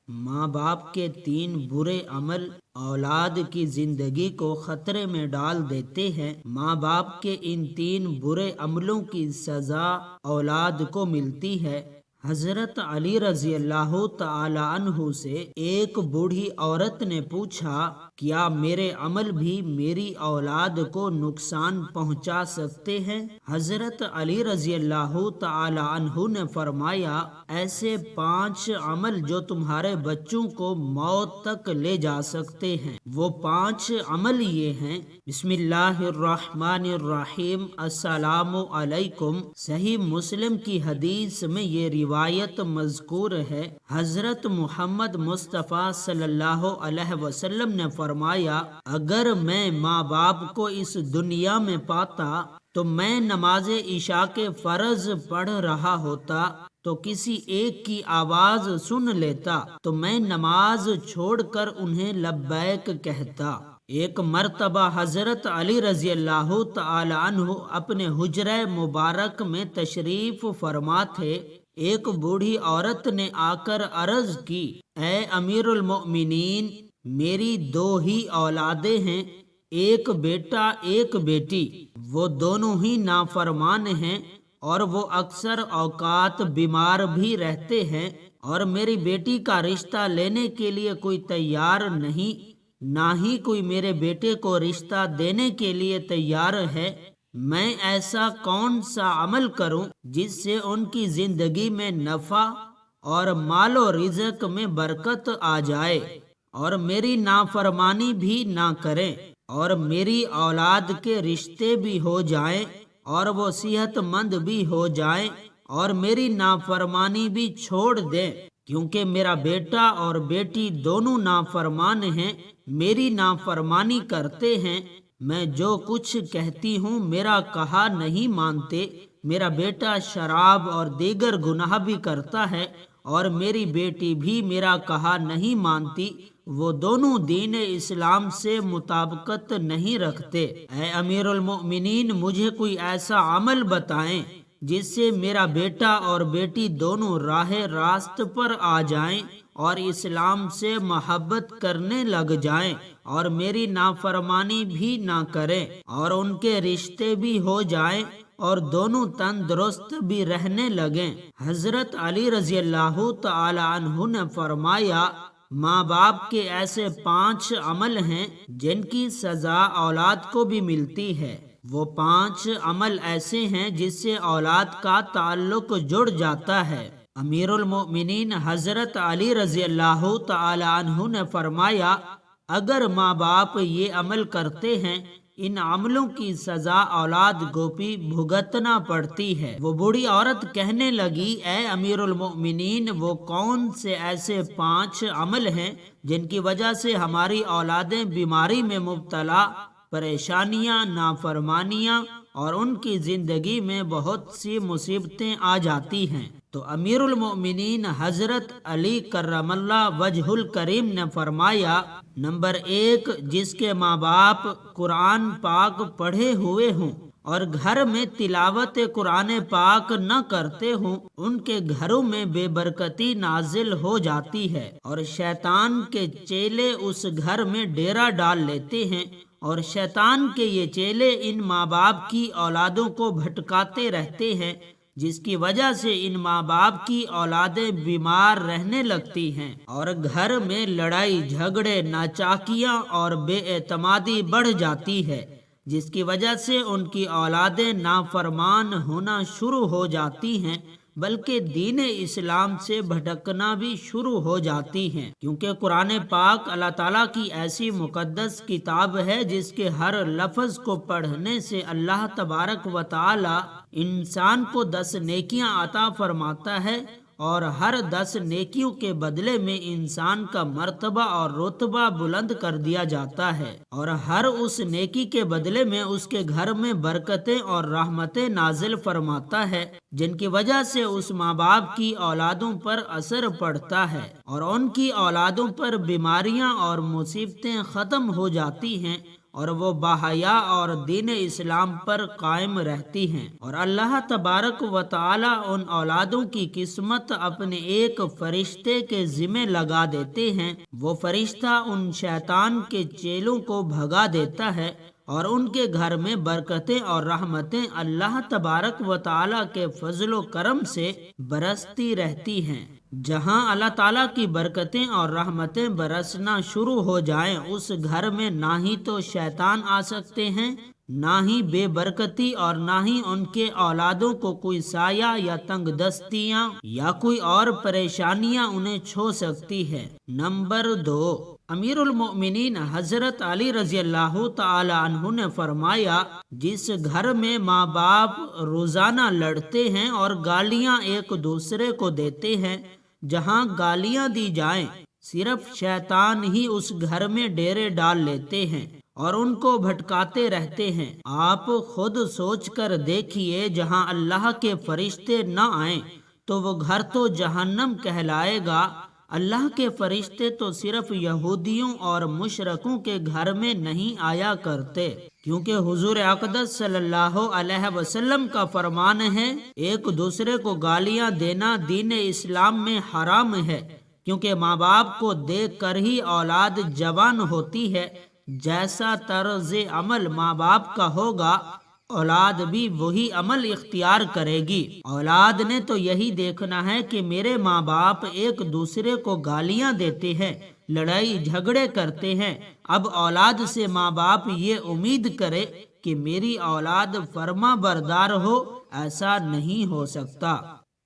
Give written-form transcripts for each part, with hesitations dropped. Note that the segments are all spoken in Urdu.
ماں باپ کے 3 برے عمل اولاد کی زندگی کو خطرے میں ڈال دیتے ہیں۔ ماں باپ کے ان 3 برے عملوں کی سزا اولاد کو ملتی ہے۔ حضرت علی رضی اللہ تعالی عنہ سے ایک بوڑھی عورت نے پوچھا، کیا میرے عمل بھی میری اولاد کو نقصان پہنچا سکتے ہیں؟ حضرت علی رضی اللہ تعالی عنہ نے فرمایا، ایسے 5 عمل جو تمہارے بچوں کو موت تک لے جا سکتے ہیں۔ وہ 5 عمل یہ ہیں: بسم اللہ الرحمن الرحیم، السلام علیکم۔ صحیح مسلم کی حدیث میں یہ روایت مذکور ہے، حضرت محمد مصطفیٰ صلی اللہ علیہ وسلم نے فرمایا، اگر میں ماں باپ کو اس دنیا میں پاتا تو میں نماز عشاء کے فرض پڑھ رہا ہوتا تو کسی ایک کی آواز سن لیتا تو میں نماز چھوڑ کر انہیں لبیک کہتا۔ ایک مرتبہ حضرت علی رضی اللہ تعالی عنہ اپنے حجرہ مبارک میں تشریف فرما تھے۔ ایک بوڑھی عورت نے آ کر عرض کی، اے امیر المؤمنین، میری 2 ہی اولادیں ہیں، ایک بیٹا ایک بیٹی، وہ دونوں ہی نافرمان ہیں اور وہ اکثر اوقات بیمار بھی رہتے ہیں، اور میری بیٹی کا رشتہ لینے کے لیے کوئی تیار نہیں، نہ ہی کوئی میرے بیٹے کو رشتہ دینے کے لیے تیار ہے۔ میں ایسا کون سا عمل کروں جس سے ان کی زندگی میں نفع اور مال و رزق میں برکت آ جائے اور میری نافرمانی بھی نہ کریں اور میری اولاد کے رشتے بھی ہو جائیں اور وہ صحت مند بھی ہو جائیں اور میری نافرمانی بھی چھوڑ دیں، کیونکہ میرا بیٹا اور بیٹی دونوں نافرمان ہیں، میری نافرمانی کرتے ہیں، میں جو کچھ کہتی ہوں میرا کہا نہیں مانتے، میرا بیٹا شراب اور دیگر گناہ بھی کرتا ہے اور میری بیٹی بھی میرا کہا نہیں مانتی، وہ دونوں دین اسلام سے مطابقت نہیں رکھتے۔ اے امیر المؤمنین، مجھے کوئی ایسا عمل بتائیں جس سے میرا بیٹا اور بیٹی دونوں راہ راست پر آ جائیں اور اسلام سے محبت کرنے لگ جائیں اور میری نافرمانی بھی نہ کریں اور ان کے رشتے بھی ہو جائیں اور دونوں تندرست بھی رہنے لگیں۔ حضرت علی رضی اللہ تعالی عنہ نے فرمایا، ماں باپ کے ایسے 5 عمل ہیں جن کی سزا اولاد کو بھی ملتی ہے۔ وہ 5 عمل ایسے ہیں جس سے اولاد کا تعلق جڑ جاتا ہے۔ امیر المؤمنین حضرت علی رضی اللہ تعالی عنہ نے فرمایا، اگر ماں باپ یہ عمل کرتے ہیں، ان عملوں کی سزا اولاد کو بھی بھگتنا پڑتی ہے۔ وہ بوڑھی عورت کہنے لگی، اے امیر المؤمنین، وہ کون سے ایسے 5 عمل ہیں جن کی وجہ سے ہماری اولادیں بیماری میں مبتلا، پریشانیاں، نافرمانیاں اور ان کی زندگی میں بہت سی مصیبتیں آ جاتی ہیں؟ تو امیر المؤمنین حضرت علی کرم اللہ وجہ الکریم نے فرمایا، نمبر 1، جس کے ماں باپ قرآن پاک پڑھے ہوئے ہوں اور گھر میں تلاوت قرآن پاک نہ کرتے ہوں، ان کے گھروں میں بے برکتی نازل ہو جاتی ہے اور شیطان کے چیلے اس گھر میں ڈیرا ڈال لیتے ہیں، اور شیطان کے یہ چیلے ان ماں باپ کی اولادوں کو بھٹکاتے رہتے ہیں، جس کی وجہ سے ان ماں باپ کی اولادیں بیمار رہنے لگتی ہیں اور گھر میں لڑائی جھگڑے، ناچاکیاں اور بے اعتمادی بڑھ جاتی ہے، جس کی وجہ سے ان کی اولادیں نافرمان ہونا شروع ہو جاتی ہیں، بلکہ دین اسلام سے بھٹکنا بھی شروع ہو جاتی ہیں، کیونکہ قرآن پاک اللہ تعالیٰ کی ایسی مقدس کتاب ہے جس کے ہر لفظ کو پڑھنے سے اللہ تبارک و تعالی انسان کو 10 نیکیاں عطا فرماتا ہے اور ہر 10 نیکیوں کے بدلے میں انسان کا مرتبہ اور رتبہ بلند کر دیا جاتا ہے، اور ہر اس نیکی کے بدلے میں اس کے گھر میں برکتیں اور رحمتیں نازل فرماتا ہے، جن کی وجہ سے اس ماں باپ کی اولادوں پر اثر پڑتا ہے اور ان کی اولادوں پر بیماریاں اور مصیبتیں ختم ہو جاتی ہیں اور وہ باحیا اور دین اسلام پر قائم رہتی ہیں، اور اللہ تبارک و تعالی ان اولادوں کی قسمت اپنے ایک فرشتے کے ذمہ لگا دیتے ہیں۔ وہ فرشتہ ان شیطان کے چیلوں کو بھگا دیتا ہے اور ان کے گھر میں برکتیں اور رحمتیں اللہ تبارک و تعالی کے فضل و کرم سے برستی رہتی ہیں۔ جہاں اللہ تعالیٰ کی برکتیں اور رحمتیں برسنا شروع ہو جائیں، اس گھر میں نہ ہی تو شیطان آ سکتے ہیں، نہ ہی بے برکتی، اور نہ ہی ان کے اولادوں کو کوئی سایہ یا تنگ دستیاں یا کوئی اور پریشانیاں انہیں چھو سکتی ہے۔ نمبر 2، امیر المؤمنین حضرت علی رضی اللہ تعالی عنہ نے فرمایا، جس گھر میں ماں باپ روزانہ لڑتے ہیں اور گالیاں ایک دوسرے کو دیتے ہیں، جہاں گالیاں دی جائیں صرف شیطان ہی اس گھر میں ڈیرے ڈال لیتے ہیں اور ان کو بھٹکاتے رہتے ہیں۔ آپ خود سوچ کر دیکھیے، جہاں اللہ کے فرشتے نہ آئیں تو وہ گھر تو جہنم کہلائے گا۔ اللہ کے فرشتے تو صرف یہودیوں اور مشرکوں کے گھر میں نہیں آیا کرتے، کیونکہ حضور اقدس صلی اللہ علیہ وسلم کا فرمان ہے، ایک دوسرے کو گالیاں دینا دین اسلام میں حرام ہے، کیونکہ ماں باپ کو دیکھ کر ہی اولاد جوان ہوتی ہے۔ جیسا طرز عمل ماں باپ کا ہوگا، اولاد بھی وہی عمل اختیار کرے گی۔ اولاد نے تو یہی دیکھنا ہے کہ میرے ماں باپ ایک دوسرے کو گالیاں دیتے ہیں، لڑائی جھگڑے کرتے ہیں، اب اولاد سے ماں باپ یہ امید کرے کہ میری اولاد فرما بردار ہو، ایسا نہیں ہو سکتا۔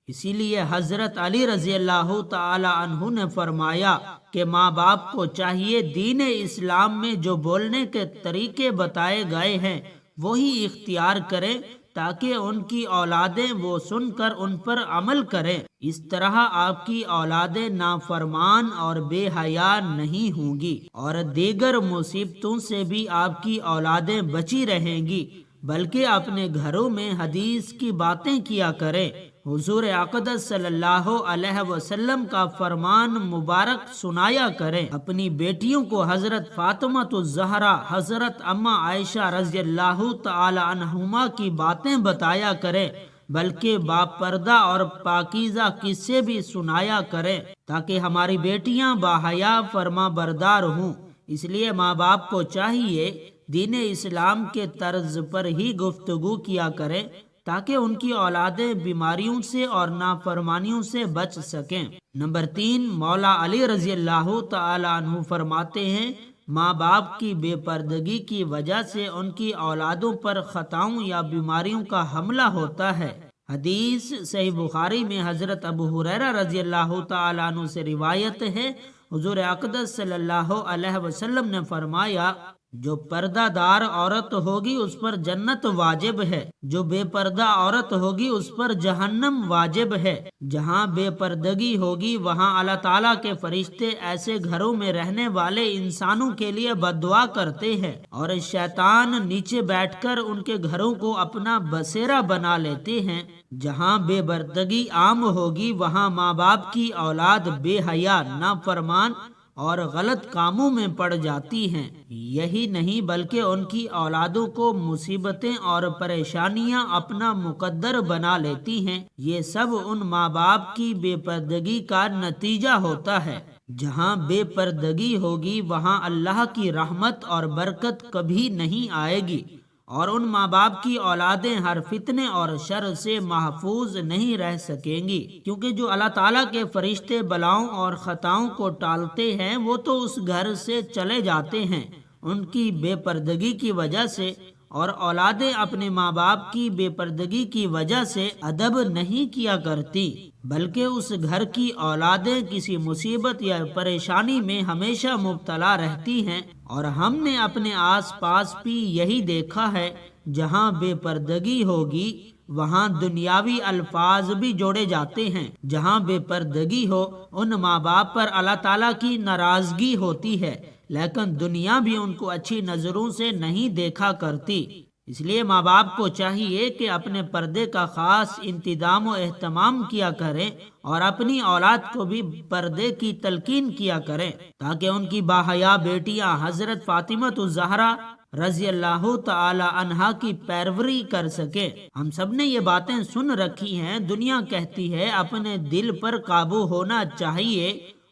اسی لیے حضرت علی رضی اللہ تعالی عنہ نے فرمایا کہ ماں باپ کو چاہیے دین اسلام میں جو بولنے کے طریقے بتائے گئے ہیں وہی اختیار کریں، تاکہ ان کی اولادیں وہ سن کر ان پر عمل کریں۔ اس طرح آپ کی اولادیں نافرمان اور بے حیا نہیں ہوں گی، اور دیگر مصیبتوں سے بھی آپ کی اولادیں بچی رہیں گی، بلکہ اپنے گھروں میں حدیث کی باتیں کیا کریں۔ حضور اقدس صلی اللہ علیہ وسلم کا فرمان مبارک سنایا کریں۔ اپنی بیٹیوں کو حضرت فاطمہ الزہرا، حضرت اما عائشہ رضی اللہ تعالی عنہما کی باتیں بتایا کریں، بلکہ باپردہ اور پاکیزہ قصے بھی سنایا کریں، تاکہ ہماری بیٹیاں باحیا فرما بردار ہوں۔ اس لیے ماں باپ کو چاہیے دین اسلام کے طرز پر ہی گفتگو کیا کریں، تاکہ ان کی اولادیں بیماریوں سے اور نافرمانیوں سے بچ سکیں۔ نمبر 3، مولا علی رضی اللہ تعالی عنہ فرماتے ہیں، ماں باپ کی بے پردگی کی وجہ سے ان کی اولادوں پر خطاؤں یا بیماریوں کا حملہ ہوتا ہے۔ حدیث صحیح بخاری میں حضرت ابو ہریرہ رضی اللہ تعالی عنہ سے روایت ہے، حضور اقدس صلی اللہ علیہ وسلم نے فرمایا، جو پردہ دار عورت ہوگی اس پر جنت واجب ہے، جو بے پردہ عورت ہوگی اس پر جہنم واجب ہے۔ جہاں بے پردگی ہوگی وہاں اللہ تعالیٰ کے فرشتے ایسے گھروں میں رہنے والے انسانوں کے لیے بد دعا کرتے ہیں، اور شیطان نیچے بیٹھ کر ان کے گھروں کو اپنا بسیرا بنا لیتے ہیں۔ جہاں بے پردگی عام ہوگی وہاں ماں باپ کی اولاد بے حیا، نافرمان اور غلط کاموں میں پڑ جاتی ہیں۔ یہی نہیں بلکہ ان کی اولادوں کو مصیبتیں اور پریشانیاں اپنا مقدر بنا لیتی ہیں۔ یہ سب ان ماں باپ کی بے پردگی کا نتیجہ ہوتا ہے۔ جہاں بے پردگی ہوگی وہاں اللہ کی رحمت اور برکت کبھی نہیں آئے گی، اور ان ماں باپ کی اولادیں ہر فتنے اور شر سے محفوظ نہیں رہ سکیں گی، کیونکہ جو اللہ تعالیٰ کے فرشتے بلاؤں اور خطاؤں کو ٹالتے ہیں وہ تو اس گھر سے چلے جاتے ہیں ان کی بے پردگی کی وجہ سے، اور اولادیں اپنے ماں باپ کی بے پردگی کی وجہ سے ادب نہیں کیا کرتی، بلکہ اس گھر کی اولادیں کسی مصیبت یا پریشانی میں ہمیشہ مبتلا رہتی ہیں۔ اور ہم نے اپنے آس پاس بھی یہی دیکھا ہے، جہاں بے پردگی ہوگی وہاں دنیاوی الفاظ بھی جوڑے جاتے ہیں۔ جہاں بے پردگی ہو ان ماں باپ پر اللہ تعالیٰ کی ناراضگی ہوتی ہے، لیکن دنیا بھی ان کو اچھی نظروں سے نہیں دیکھا کرتی۔ اس لیے ماں باپ کو چاہیے کہ اپنے پردے کا خاص انتظام و اہتمام کیا کریں اور اپنی اولاد کو بھی پردے کی تلقین کیا کریں تاکہ ان کی باحیا بیٹیاں حضرت فاطمہ الزہرا رضی اللہ تعالی عنہا کی پیروی کر سکے۔ ہم سب نے یہ باتیں سن رکھی ہیں، دنیا کہتی ہے اپنے دل پر قابو ہونا چاہیے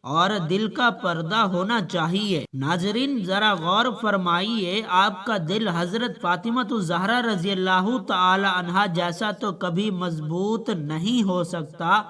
اور دل کا پردہ ہونا چاہیے۔ ناظرین ذرا غور فرمائیے، آپ کا دل حضرت فاطمہ الزہرا رضی اللہ تعالی عنہا جیسا تو کبھی مضبوط نہیں ہو سکتا،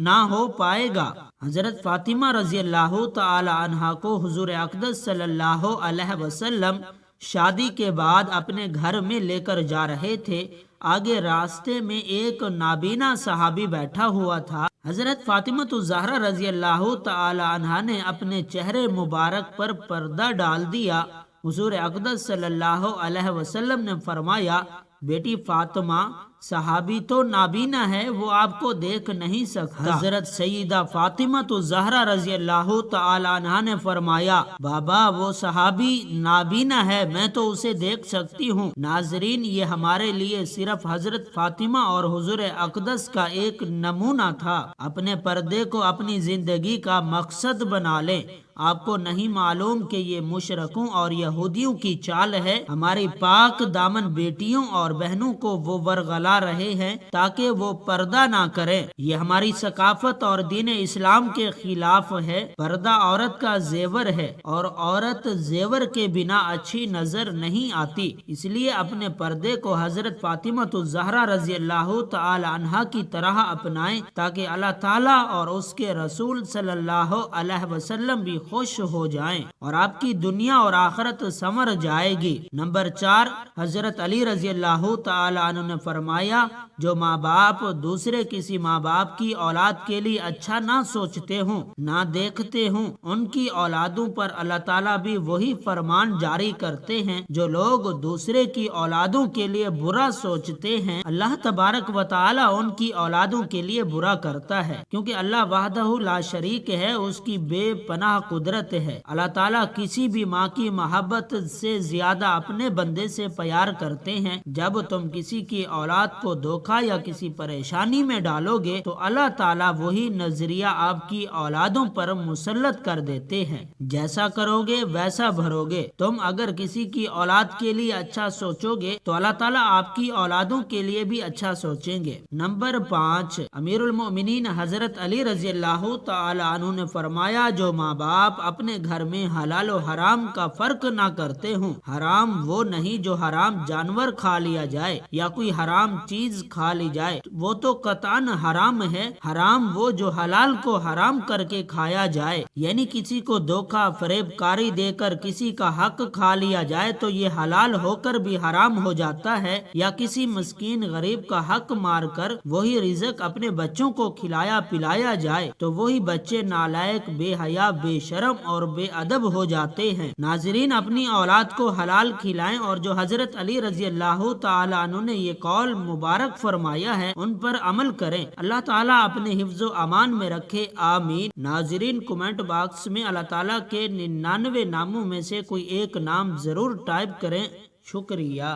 نہ ہو پائے گا۔ حضرت فاطمہ رضی اللہ تعالی عنہا کو حضور اقدس صلی اللہ علیہ وسلم شادی کے بعد اپنے گھر میں لے کر جا رہے تھے۔ آگے راستے میں ایک نابینا صحابی بیٹھا ہوا تھا۔ حضرت فاطمہ الزہرا رضی اللہ تعالی عنہا نے اپنے چہرے مبارک پر پردہ ڈال دیا۔ حضور اقدس صلی اللہ علیہ وسلم نے فرمایا، بیٹی فاطمہ، صحابی تو نابینا ہے، وہ آپ کو دیکھ نہیں سکتا۔ حضرت سیدہ فاطمہ الزہرا رضی اللہ تعالی عنہا نے فرمایا، بابا وہ صحابی نابینا ہے، میں تو اسے دیکھ سکتی ہوں۔ ناظرین یہ ہمارے لیے صرف حضرت فاطمہ اور حضور اقدس کا ایک نمونہ تھا۔ اپنے پردے کو اپنی زندگی کا مقصد بنا لیں۔ آپ کو نہیں معلوم کہ یہ مشرکوں اور یہودیوں کی چال ہے۔ ہماری پاک دامن بیٹیوں اور بہنوں کو وہ ورغلا رہے ہیں تاکہ وہ پردہ نہ کریں۔ یہ ہماری ثقافت اور دین اسلام کے خلاف ہے۔ پردہ عورت کا زیور ہے اور عورت زیور کے بنا اچھی نظر نہیں آتی۔ اس لیے اپنے پردے کو حضرت فاطمہ الزہرا رضی اللہ تعالی عنہا کی طرح اپنائیں تاکہ اللہ تعالیٰ اور اس کے رسول صلی اللہ علیہ وسلم بھی خوش ہو جائیں اور آپ کی دنیا اور آخرت سنور جائے گی۔ نمبر 4، حضرت علی رضی اللہ تعالی عنہ نے فرمایا، جو ماں باپ دوسرے کسی ماں باپ کی اولاد کے لیے اچھا نہ سوچتے ہوں، نہ دیکھتے ہوں، ان کی اولادوں پر اللہ تعالیٰ بھی وہی فرمان جاری کرتے ہیں۔ جو لوگ دوسرے کی اولادوں کے لیے برا سوچتے ہیں، اللہ تبارک و تعالیٰ ان کی اولادوں کے لیے برا کرتا ہے، کیونکہ اللہ وحدہ لا شریک ہے، اس کی بے پناہ قدرت ہے۔ اللہ تعالیٰ کسی بھی ماں کی محبت سے زیادہ اپنے بندے سے پیار کرتے ہیں۔ جب تم کسی کی اولاد کو دھوکا یا کسی پریشانی میں ڈالو گے تو اللہ تعالیٰ وہی نظریہ آپ کی اولادوں پر مسلط کر دیتے ہیں۔ جیسا کرو گے ویسا بھرو گے۔ تم اگر کسی کی اولاد کے لیے اچھا سوچو گے تو اللہ تعالیٰ آپ کی اولادوں کے لیے بھی اچھا سوچیں گے۔ نمبر 5، امیر المؤمنین حضرت علی رضی اللہ تعالی عنہ نے فرمایا، جو ماں باپ اپنے گھر میں حلال و حرام کا فرق نہ کرتے ہوں، حرام وہ نہیں جو حرام جانور کھا لیا جائے یا کوئی حرام چیز کھا لی جائے، وہ تو قطعاً حرام ہے۔ حرام وہ جو حلال کو حرام کر کے کھایا جائے، یعنی کسی کو دھوکہ فریب کاری دے کر کسی کا حق کھا لیا جائے تو یہ حلال ہو کر بھی حرام ہو جاتا ہے، یا کسی مسکین غریب کا حق مار کر وہی رزق اپنے بچوں کو کھلایا پلایا جائے تو وہی بچے نالائق، بے حیا، بے شرم اور بے ادب ہو جاتے ہیں۔ ناظرین اپنی اولاد کو حلال کھلائیں اور جو حضرت علی رضی اللہ تعالی عنہ نے یہ قول مبارک فرمایا ہے ان پر عمل کریں۔ اللہ تعالیٰ اپنے حفظ و امان میں رکھے، آمین۔ ناظرین کمنٹ باکس میں اللہ تعالیٰ کے 99 ناموں میں سے کوئی ایک نام ضرور ٹائپ کریں۔ شکریہ۔